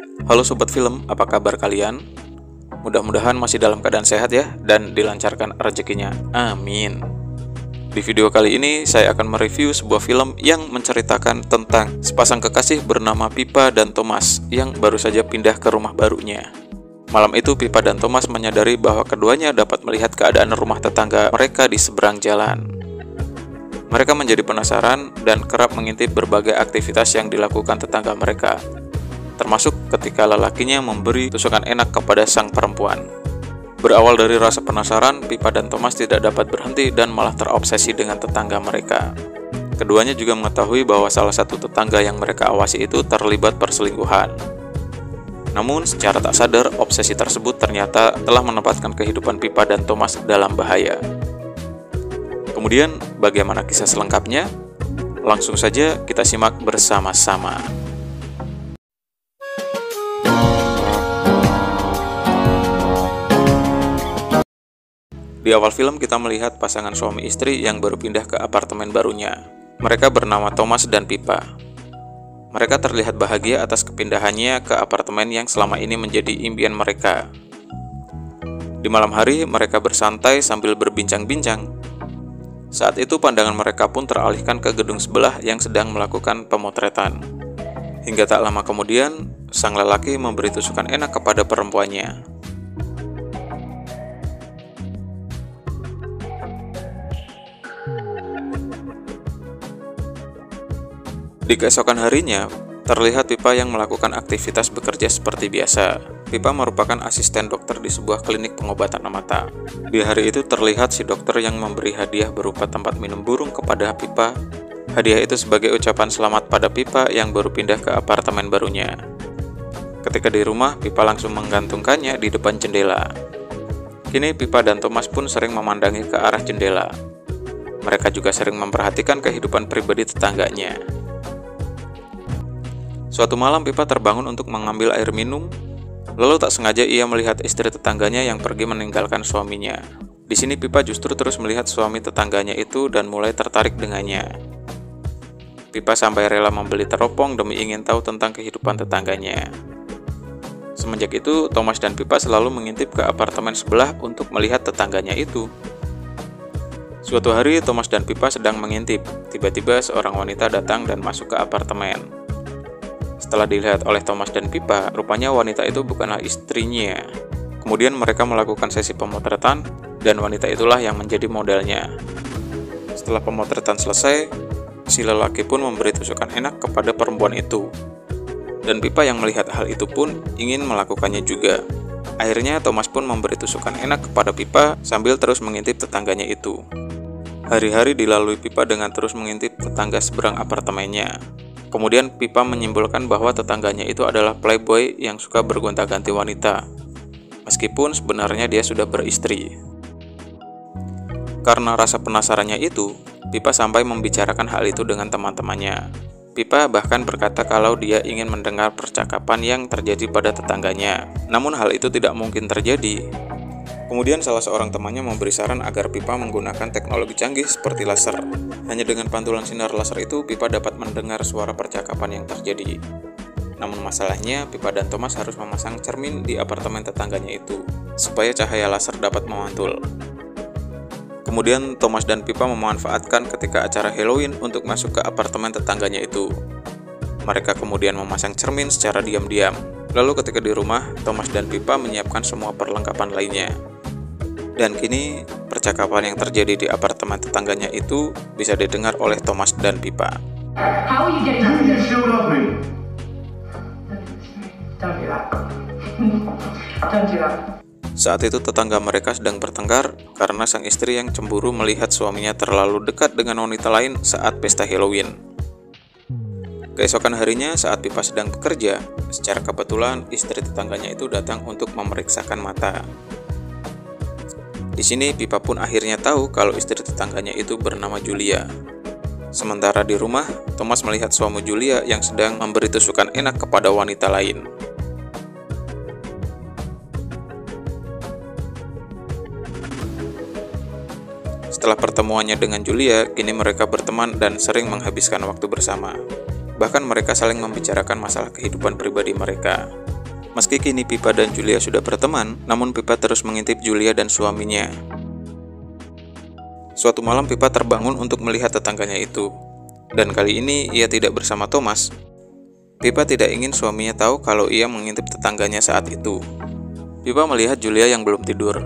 Halo Sobat Film, apa kabar kalian? Mudah-mudahan masih dalam keadaan sehat ya, dan dilancarkan rezekinya. Amin. Di video kali ini, saya akan mereview sebuah film yang menceritakan tentang sepasang kekasih bernama Pippa dan Thomas yang baru saja pindah ke rumah barunya. Malam itu, Pippa dan Thomas menyadari bahwa keduanya dapat melihat keadaan rumah tetangga mereka di seberang jalan. Mereka menjadi penasaran dan kerap mengintip berbagai aktivitas yang dilakukan tetangga mereka, termasuk ketika lelakinya memberi tusukan enak kepada sang perempuan. Berawal dari rasa penasaran, Pippa dan Thomas tidak dapat berhenti dan malah terobsesi dengan tetangga mereka. Keduanya juga mengetahui bahwa salah satu tetangga yang mereka awasi itu terlibat perselingkuhan. Namun, secara tak sadar, obsesi tersebut ternyata telah menempatkan kehidupan Pippa dan Thomas dalam bahaya. Kemudian, bagaimana kisah selengkapnya? Langsung saja kita simak bersama-sama. Di awal film kita melihat pasangan suami istri yang baru pindah ke apartemen barunya. Mereka bernama Thomas dan Pippa. Mereka terlihat bahagia atas kepindahannya ke apartemen yang selama ini menjadi impian mereka. Di malam hari, mereka bersantai sambil berbincang-bincang. Saat itu pandangan mereka pun teralihkan ke gedung sebelah yang sedang melakukan pemotretan. Hingga tak lama kemudian, sang lelaki memberi tusukan enak kepada perempuannya. Di keesokan harinya, terlihat Pippa yang melakukan aktivitas bekerja seperti biasa. Pippa merupakan asisten dokter di sebuah klinik pengobatan mata. Di hari itu terlihat si dokter yang memberi hadiah berupa tempat minum burung kepada Pippa. Hadiah itu sebagai ucapan selamat pada Pippa yang baru pindah ke apartemen barunya. Ketika di rumah, Pippa langsung menggantungkannya di depan jendela. Kini Pippa dan Thomas pun sering memandangi ke arah jendela. Mereka juga sering memperhatikan kehidupan pribadi tetangganya. Suatu malam Pippa terbangun untuk mengambil air minum, lalu tak sengaja ia melihat istri tetangganya yang pergi meninggalkan suaminya. Di sini Pippa justru terus melihat suami tetangganya itu dan mulai tertarik dengannya. Pippa sampai rela membeli teropong demi ingin tahu tentang kehidupan tetangganya. Semenjak itu, Thomas dan Pippa selalu mengintip ke apartemen sebelah untuk melihat tetangganya itu. Suatu hari Thomas dan Pippa sedang mengintip, tiba-tiba seorang wanita datang dan masuk ke apartemen. Setelah dilihat oleh Thomas dan Pippa, rupanya wanita itu bukanlah istrinya. Kemudian mereka melakukan sesi pemotretan, dan wanita itulah yang menjadi modelnya. Setelah pemotretan selesai, si lelaki pun memberi tusukan enak kepada perempuan itu. Dan Pippa yang melihat hal itu pun ingin melakukannya juga. Akhirnya Thomas pun memberi tusukan enak kepada Pippa sambil terus mengintip tetangganya itu. Hari-hari dilalui Pippa dengan terus mengintip tetangga seberang apartemennya. Kemudian Pippa menyimpulkan bahwa tetangganya itu adalah playboy yang suka bergonta-ganti wanita, meskipun sebenarnya dia sudah beristri. Karena rasa penasarannya itu, Pippa sampai membicarakan hal itu dengan teman-temannya. Pippa bahkan berkata kalau dia ingin mendengar percakapan yang terjadi pada tetangganya, namun hal itu tidak mungkin terjadi. Kemudian salah seorang temannya memberi saran agar Pippa menggunakan teknologi canggih seperti laser. Hanya dengan pantulan sinar laser itu, Pippa dapat mendengar suara percakapan yang terjadi. Namun masalahnya, Pippa dan Thomas harus memasang cermin di apartemen tetangganya itu, supaya cahaya laser dapat memantul. Kemudian Thomas dan Pippa memanfaatkan ketika acara Halloween untuk masuk ke apartemen tetangganya itu. Mereka kemudian memasang cermin secara diam-diam. Lalu ketika di rumah, Thomas dan Pippa menyiapkan semua perlengkapan lainnya. Dan kini, percakapan yang terjadi di apartemen tetangganya itu bisa didengar oleh Thomas dan Pippa. How are you getting out of this? Still love me. Don't do that. Don't do that. Saat itu tetangga mereka sedang bertengkar karena sang istri yang cemburu melihat suaminya terlalu dekat dengan wanita lain saat pesta Halloween. Keesokan harinya saat Pippa sedang bekerja, secara kebetulan istri tetangganya itu datang untuk memeriksakan mata. Di sini Pippa pun akhirnya tahu kalau istri tetangganya itu bernama Julia. Sementara di rumah, Thomas melihat suami Julia yang sedang memberi tusukan enak kepada wanita lain. Setelah pertemuannya dengan Julia, kini mereka berteman dan sering menghabiskan waktu bersama. Bahkan mereka saling membicarakan masalah kehidupan pribadi mereka. Meski kini Pipa dan Julia sudah berteman, namun Pipa terus mengintip Julia dan suaminya. Suatu malam Pipa terbangun untuk melihat tetangganya itu, dan kali ini ia tidak bersama Thomas. Pipa tidak ingin suaminya tahu kalau ia mengintip tetangganya saat itu. Pipa melihat Julia yang belum tidur.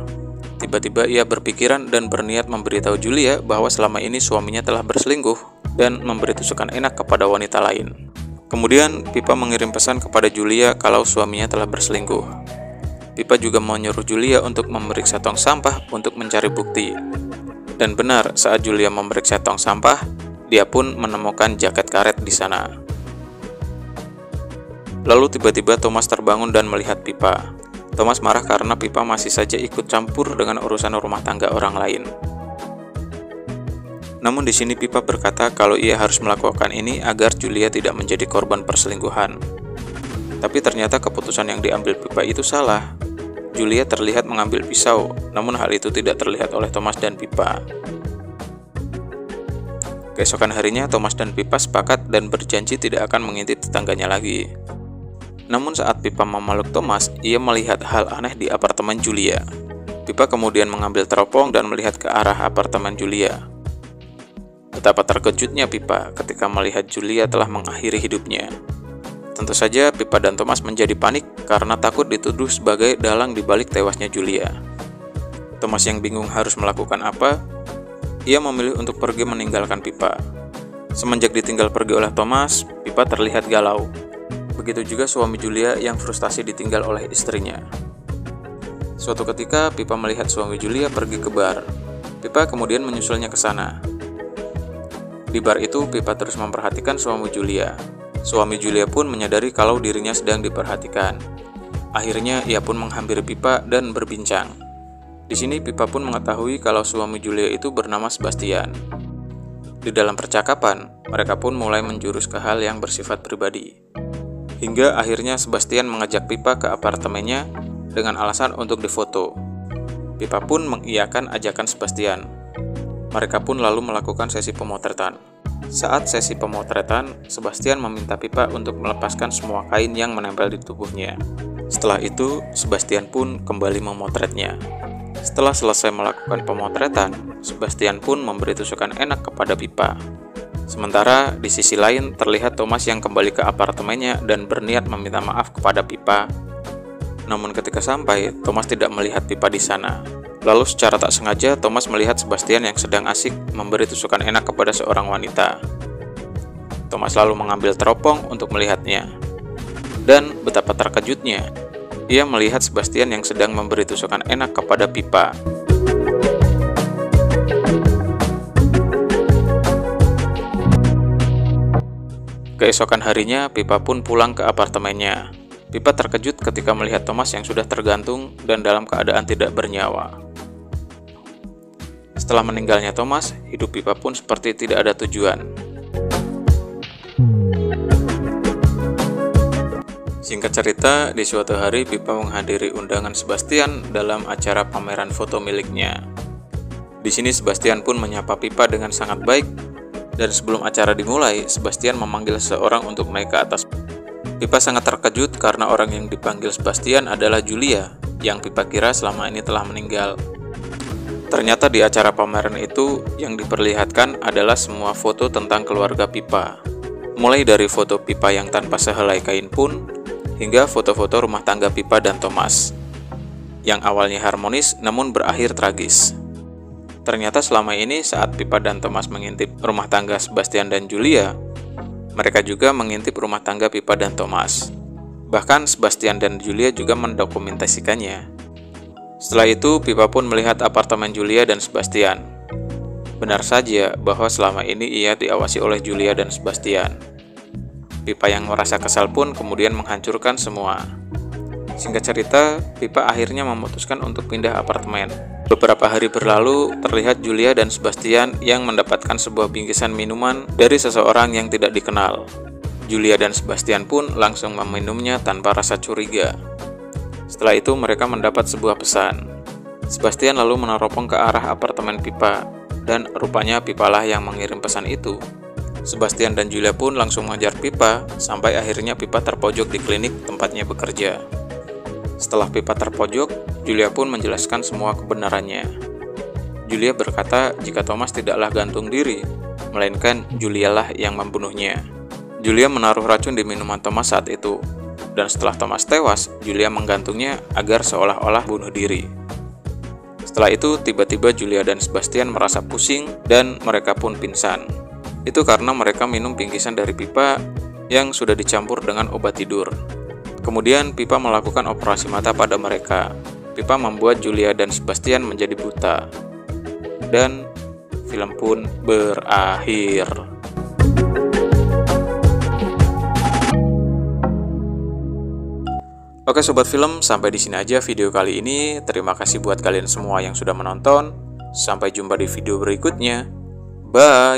Tiba-tiba ia berpikiran dan berniat memberitahu Julia bahwa selama ini suaminya telah berselingkuh dan memberi tusukan enak kepada wanita lain. Kemudian Pipa mengirim pesan kepada Julia kalau suaminya telah berselingkuh. Pipa juga menyuruh Julia untuk memeriksa tong sampah untuk mencari bukti. Dan benar, saat Julia memeriksa tong sampah, dia pun menemukan jaket karet di sana. Lalu tiba-tiba Thomas terbangun dan melihat Pipa. Thomas marah karena Pipa masih saja ikut campur dengan urusan rumah tangga orang lain. Namun di sini Pipa berkata kalau ia harus melakukan ini agar Julia tidak menjadi korban perselingkuhan. Tapi ternyata keputusan yang diambil Pipa itu salah. Julia terlihat mengambil pisau, namun hal itu tidak terlihat oleh Thomas dan Pipa. Keesokan harinya Thomas dan Pipa sepakat dan berjanji tidak akan mengintip tetangganya lagi. Namun saat Pipa memeluk Thomas, ia melihat hal aneh di apartemen Julia. Pipa kemudian mengambil teropong dan melihat ke arah apartemen Julia. Betapa terkejutnya Pipa ketika melihat Julia telah mengakhiri hidupnya. Tentu saja Pipa dan Thomas menjadi panik karena takut dituduh sebagai dalang di balik tewasnya Julia. Thomas yang bingung harus melakukan apa, ia memilih untuk pergi meninggalkan Pipa. Semenjak ditinggal pergi oleh Thomas, Pipa terlihat galau. Begitu juga suami Julia yang frustasi ditinggal oleh istrinya. Suatu ketika, Pipa melihat suami Julia pergi ke bar. Pipa kemudian menyusulnya ke sana. Di bar itu, Pipa terus memperhatikan suami Julia. Suami Julia pun menyadari kalau dirinya sedang diperhatikan. Akhirnya, ia pun menghampiri Pipa dan berbincang. Di sini, Pipa pun mengetahui kalau suami Julia itu bernama Sebastian. Di dalam percakapan, mereka pun mulai menjurus ke hal yang bersifat pribadi. Hingga akhirnya Sebastian mengajak Pipa ke apartemennya dengan alasan untuk difoto. Pipa pun mengiyakan ajakan Sebastian. Mereka pun lalu melakukan sesi pemotretan. Saat sesi pemotretan, Sebastian meminta Pipa untuk melepaskan semua kain yang menempel di tubuhnya. Setelah itu, Sebastian pun kembali memotretnya. Setelah selesai melakukan pemotretan, Sebastian pun memberi tusukan enak kepada Pipa. Sementara di sisi lain terlihat Thomas yang kembali ke apartemennya dan berniat meminta maaf kepada Pipa. Namun ketika sampai, Thomas tidak melihat Pipa di sana. Lalu secara tak sengaja Thomas melihat Sebastian yang sedang asik memberi tusukan enak kepada seorang wanita. Thomas lalu mengambil teropong untuk melihatnya. Dan betapa terkejutnya, ia melihat Sebastian yang sedang memberi tusukan enak kepada Pipa. Keesokan harinya, Pipa pun pulang ke apartemennya. Pipa terkejut ketika melihat Thomas yang sudah tergantung dan dalam keadaan tidak bernyawa. Setelah meninggalnya Thomas, hidup Pipa pun seperti tidak ada tujuan. Singkat cerita, di suatu hari Pipa menghadiri undangan Sebastian dalam acara pameran foto miliknya. Di sini Sebastian pun menyapa Pipa dengan sangat baik. Dan sebelum acara dimulai, Sebastian memanggil seseorang untuk naik ke atas. Pipa sangat terkejut karena orang yang dipanggil Sebastian adalah Julia, yang Pipa kira selama ini telah meninggal. Ternyata di acara pameran itu, yang diperlihatkan adalah semua foto tentang keluarga Pipa. Mulai dari foto Pipa yang tanpa sehelai kain pun, hingga foto-foto rumah tangga Pipa dan Thomas, yang awalnya harmonis namun berakhir tragis. Ternyata selama ini saat Pipa dan Thomas mengintip rumah tangga Sebastian dan Julia, mereka juga mengintip rumah tangga Pipa dan Thomas. Bahkan Sebastian dan Julia juga mendokumentasikannya. Setelah itu, Pipa pun melihat apartemen Julia dan Sebastian. Benar saja bahwa selama ini ia diawasi oleh Julia dan Sebastian. Pipa yang merasa kesal pun kemudian menghancurkan semua. Singkat cerita, Pipa akhirnya memutuskan untuk pindah apartemen. Beberapa hari berlalu, terlihat Julia dan Sebastian yang mendapatkan sebuah bingkisan minuman dari seseorang yang tidak dikenal. Julia dan Sebastian pun langsung meminumnya tanpa rasa curiga. Setelah itu, mereka mendapat sebuah pesan. Sebastian lalu meneropong ke arah apartemen Pipa, dan rupanya Pipalah yang mengirim pesan itu. Sebastian dan Julia pun langsung mengejar Pipa, sampai akhirnya Pipa terpojok di klinik tempatnya bekerja. Setelah Pipa terpojok, Julia pun menjelaskan semua kebenarannya. Julia berkata jika Thomas tidaklah gantung diri, melainkan Julialah yang membunuhnya. Julia menaruh racun di minuman Thomas saat itu, dan setelah Thomas tewas, Julia menggantungnya agar seolah-olah bunuh diri. Setelah itu, tiba-tiba Julia dan Sebastian merasa pusing dan mereka pun pingsan. Itu karena mereka minum bingkisan dari Pipa yang sudah dicampur dengan obat tidur. Kemudian Pipa melakukan operasi mata pada mereka. Pipa membuat Julia dan Sebastian menjadi buta. Dan film pun berakhir. Oke sobat film, sampai di sini aja video kali ini. Terima kasih buat kalian semua yang sudah menonton. Sampai jumpa di video berikutnya. Bye.